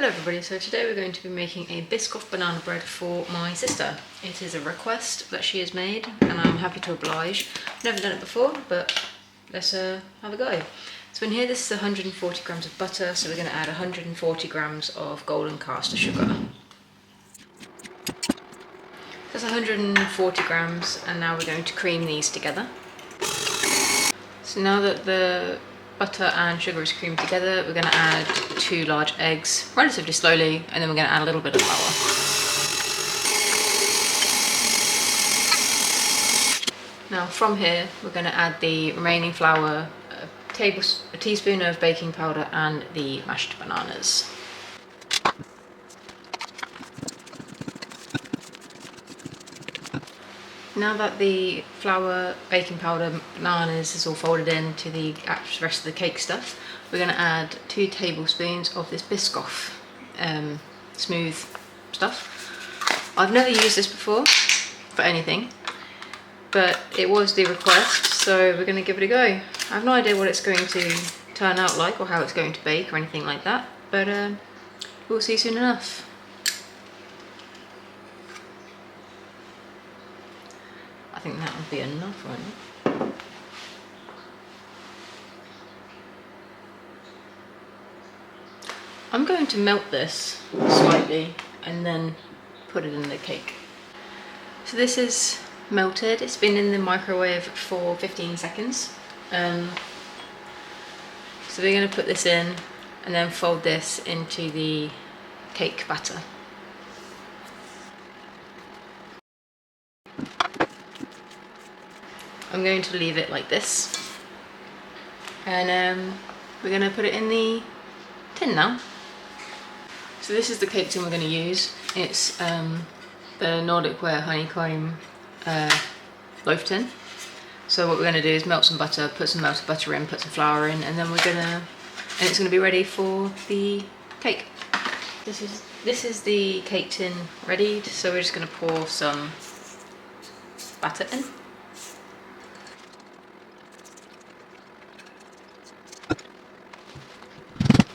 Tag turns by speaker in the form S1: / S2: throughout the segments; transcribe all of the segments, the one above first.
S1: Hello everybody, so today we're going to be making a Biscoff banana bread for my sister. It is a request that she has made and I'm happy to oblige. I've never done it before, but let's have a go. So in here this is 140 grams of butter, so we're going to add 140 grams of golden caster sugar. That's 140 grams and now we're going to cream these together. So now that the butter and sugar is creamed together, we're going to add 2 large eggs relatively slowly, and then we're going to add a little bit of flour. Now from here we're going to add the remaining flour, a teaspoon of baking powder and the mashed bananas. Now that the flour, baking powder, bananas is all folded into the rest of the cake stuff, we're going to add 2 tablespoons of this Biscoff smooth stuff. I've never used this before for anything, but it was the request, so we're going to give it a go. I have no idea what it's going to turn out like or how it's going to bake or anything like that, but we'll see soon enough. I think that would be enough, won't it? I'm going to melt this slightly and then put it in the cake. So this is melted. It's been in the microwave for 15 seconds. So we're going to put this in and then fold this into the cake batter. I'm going to leave it like this, and we're going to put it in the tin now. So this is the cake tin we're going to use. It's the Nordic Ware Honeycomb loaf tin. So what we're going to do is melt some butter, put some melted butter in, put some flour in, and then it's going to be ready for the cake. This is the cake tin ready, so we're just going to pour some batter in.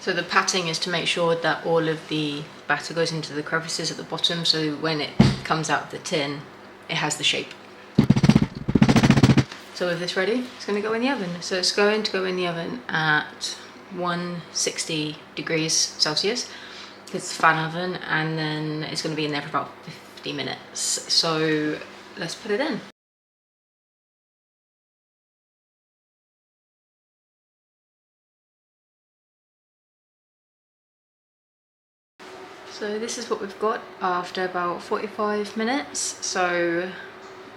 S1: So the patting is to make sure that all of the batter goes into the crevices at the bottom, so when it comes out of the tin, it has the shape. So with this ready, it's going to go in the oven. So it's going to go in the oven at 160 degrees Celsius. It's a fan oven, and then it's going to be in there for about 50 minutes. So let's put it in. So this is what we've got after about 45 minutes. So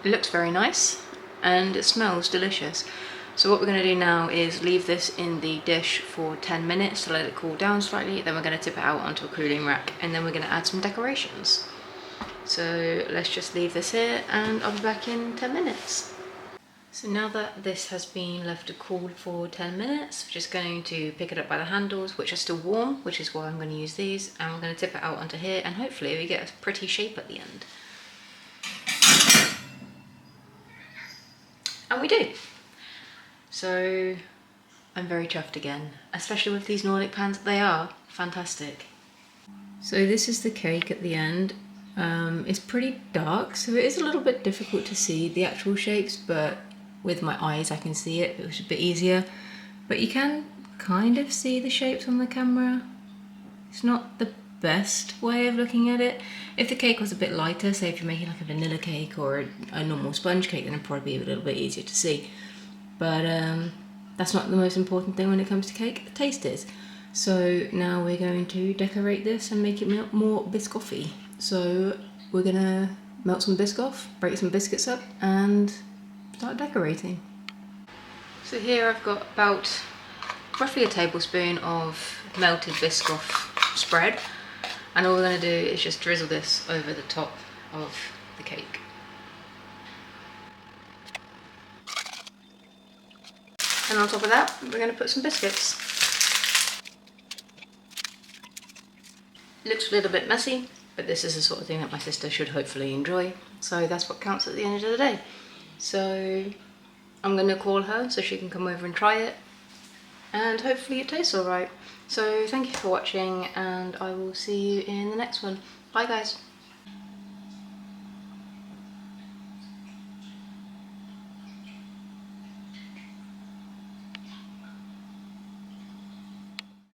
S1: it looks very nice and it smells delicious. So what we're going to do now is leave this in the dish for 10 minutes to let it cool down slightly. Then we're going to tip it out onto a cooling rack, and then we're going to add some decorations. So let's just leave this here and I'll be back in 10 minutes. So now that this has been left to cool for 10 minutes, we're just going to pick it up by the handles, which are still warm, which is why I'm going to use these, and we're going to tip it out onto here, and hopefully we get a pretty shape at the end. And we do! So I'm very chuffed again, especially with these Nordic pans. They are fantastic. So this is the cake at the end. It's pretty dark, so it is a little bit difficult to see the actual shapes, but with my eyes I can see it, which is a bit easier. But you can kind of see the shapes on the camera. It's not the best way of looking at it. If the cake was a bit lighter, say if you're making like a vanilla cake or a normal sponge cake, then it'd probably be a little bit easier to see. But that's not the most important thing when it comes to cake. The taste is. So now we're going to decorate this and make it more Biscoffy. So we're gonna melt some Biscoff, break some biscuits up, and start decorating. So here I've got about roughly a tablespoon of melted Biscoff spread, and all we're going to do is just drizzle this over the top of the cake. And on top of that, we're going to put some biscuits. It looks a little bit messy, but this is the sort of thing that my sister should hopefully enjoy, so that's what counts at the end of the day. So I'm going to call her so she can come over and try it, and hopefully it tastes alright. So thank you for watching, and I will see you in the next one. Bye guys!